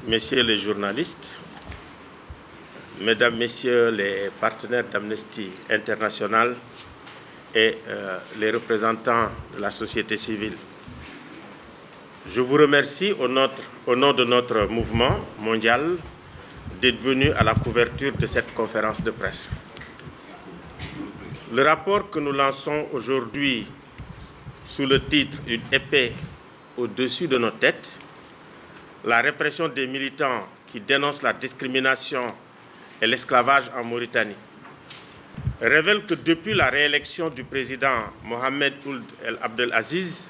Messieurs les journalistes, Mesdames, Messieurs les partenaires d'Amnesty International et les représentants de la société civile, je vous remercie au nom de notre mouvement mondial d'être venu à la couverture de cette conférence de presse. Le rapport que nous lançons aujourd'hui sous le titre « Une épée au-dessus de nos têtes », la répression des militants qui dénoncent la discrimination et l'esclavage en Mauritanie, révèle que depuis la réélection du président Mohamed Ould El Abdelaziz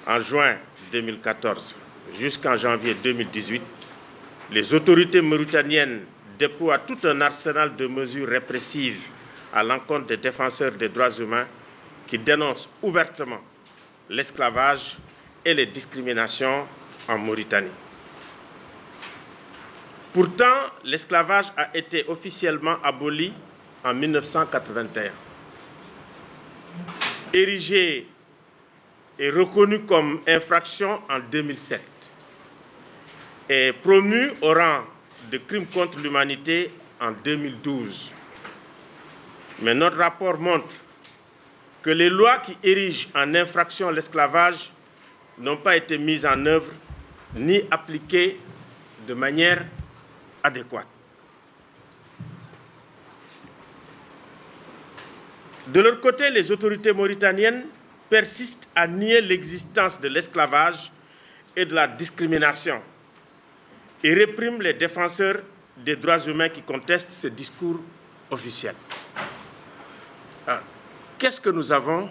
en juin 2014 jusqu'en janvier 2018, les autorités mauritaniennes déploient tout un arsenal de mesures répressives à l'encontre des défenseurs des droits humains qui dénoncent ouvertement l'esclavage et les discriminations en Mauritanie. Pourtant, l'esclavage a été officiellement aboli en 1981. Érigé et reconnu comme infraction en 2007 et promu au rang de crime contre l'humanité en 2012. Mais notre rapport montre que les lois qui érigent en infraction l'esclavage n'ont pas été mises en œuvre ni appliquées de manière adéquate. De leur côté, les autorités mauritaniennes persistent à nier l'existence de l'esclavage et de la discrimination et répriment les défenseurs des droits humains qui contestent ce discours officiel. Qu'est-ce que nous avons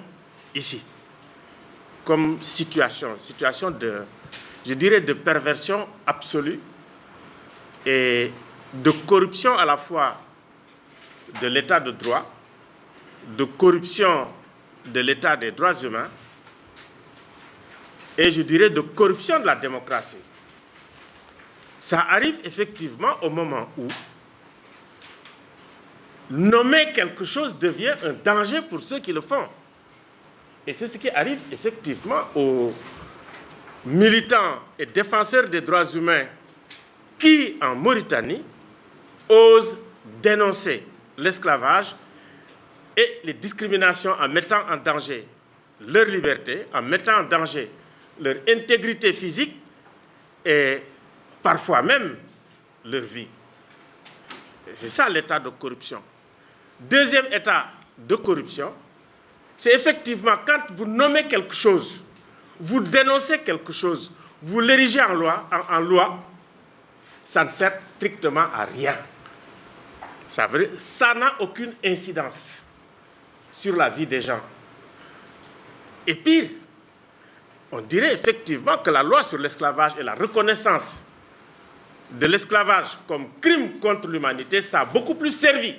ici comme situation de, je dirais, de perversion absolue et de corruption à la fois de l'état de droit, de corruption de l'état des droits humains et je dirais de corruption de la démocratie. Ça arrive effectivement au moment où nommer quelque chose devient un danger pour ceux qui le font. Et c'est ce qui arrive effectivement aux militants et défenseurs des droits humains qui, en Mauritanie, osent dénoncer l'esclavage et les discriminations en mettant en danger leur liberté, en mettant en danger leur intégrité physique et parfois même leur vie. C'est ça l'état de corruption. Deuxième état de corruption, c'est effectivement quand vous nommez quelque chose, vous dénoncez quelque chose, vous l'érigez en loi, ça ne sert strictement à rien. Ça n'a aucune incidence sur la vie des gens. Et pire, on dirait effectivement que la loi sur l'esclavage et la reconnaissance de l'esclavage comme crime contre l'humanité, ça a beaucoup plus servi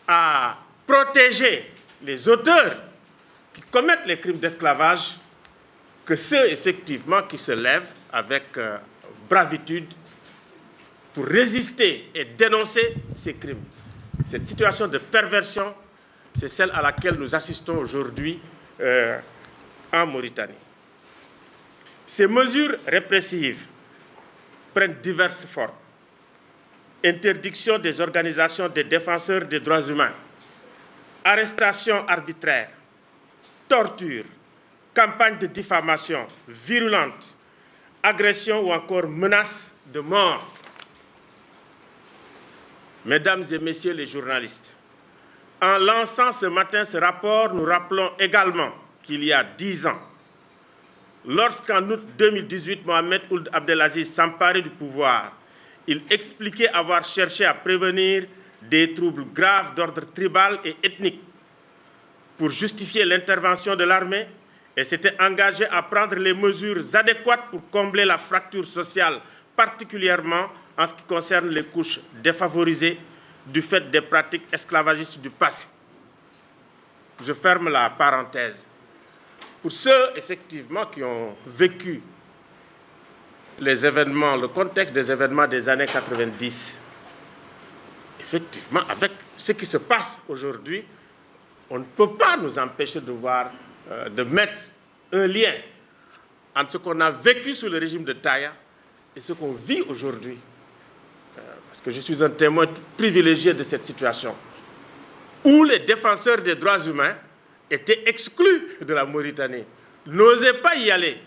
à protéger les auteurs qui commettent les crimes d'esclavage que ceux effectivement qui se lèvent avec bravitude pour résister et dénoncer ces crimes. Cette situation de perversion, c'est celle à laquelle nous assistons aujourd'hui en Mauritanie. Ces mesures répressives prennent diverses formes. Interdiction des organisations des défenseurs des droits humains, arrestation arbitraire, torture, campagne de diffamation virulente, agression ou encore menace de mort. Mesdames et messieurs les journalistes, en lançant ce matin ce rapport, nous rappelons également qu'il y a 10 ans, lorsqu'en août 2018, Mohamed Ould Abdelaziz s'emparait du pouvoir, il expliquait avoir cherché à prévenir des troubles graves d'ordre tribal et ethnique pour justifier l'intervention de l'armée et s'était engagé à prendre les mesures adéquates pour combler la fracture sociale, particulièrement en ce qui concerne les couches défavorisées du fait des pratiques esclavagistes du passé. Je ferme la parenthèse. Pour ceux, effectivement, qui ont vécu les événements, le contexte des événements des années 90, effectivement, avec ce qui se passe aujourd'hui, on ne peut pas nous empêcher de mettre un lien entre ce qu'on a vécu sous le régime de Taya et ce qu'on vit aujourd'hui, parce que je suis un témoin privilégié de cette situation, où les défenseurs des droits humains étaient exclus de la Mauritanie, n'osaient pas y aller,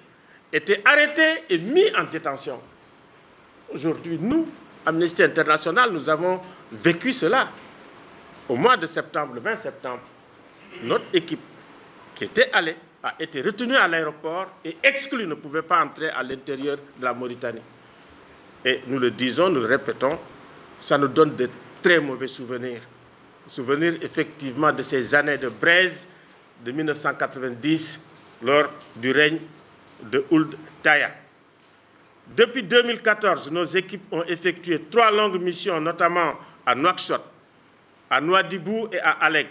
étaient arrêtés et mis en détention. Aujourd'hui, nous, Amnesty International, nous avons vécu cela. Au mois de septembre, le 20 septembre, notre équipe qui était allée a été retenue à l'aéroport et exclue, ne pouvait pas entrer à l'intérieur de la Mauritanie. Et nous le disons, nous le répétons, ça nous donne de très mauvais souvenirs. Souvenirs effectivement de ces années de braise de 1990 lors du règne de Ould Taya. Depuis 2014, nos équipes ont effectué 3 longues missions, notamment à Nouakchott, à Nouadhibou et à Alec.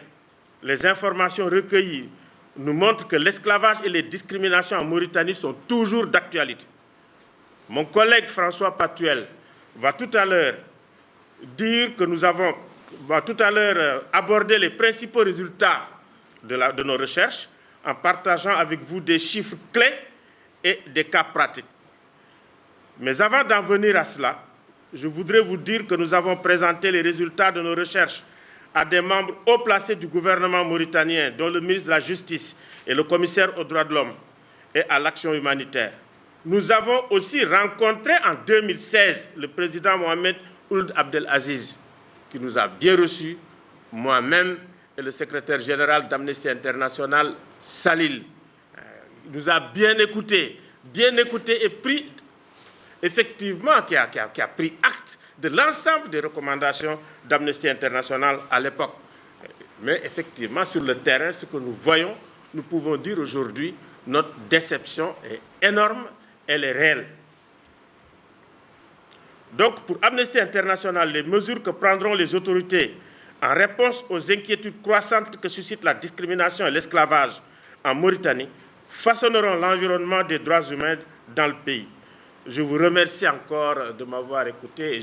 Les informations recueillies nous montrent que l'esclavage et les discriminations en Mauritanie sont toujours d'actualité. Mon collègue François Patuel va tout à l'heure aborder les principaux résultats de nos recherches en partageant avec vous des chiffres clés et des cas pratiques. Mais avant d'en venir à cela, je voudrais vous dire que nous avons présenté les résultats de nos recherches à des membres haut placés du gouvernement mauritanien, dont le ministre de la Justice et le commissaire aux droits de l'homme et à l'action humanitaire. Nous avons aussi rencontré en 2016 le président Mohamed Ould Abdelaziz, qui nous a bien reçus, moi-même et le secrétaire général d'Amnesty International, Salil. Il nous a bien écoutés et pris, effectivement, qui a pris acte de l'ensemble des recommandations d'Amnesty International à l'époque. Mais effectivement, sur le terrain, ce que nous voyons, nous pouvons dire aujourd'hui, notre déception est énorme, elle est réelle. Donc, pour Amnesty International, les mesures que prendront les autorités en réponse aux inquiétudes croissantes que suscite la discrimination et l'esclavage en Mauritanie façonneront l'environnement des droits humains dans le pays. Je vous remercie encore de m'avoir écouté.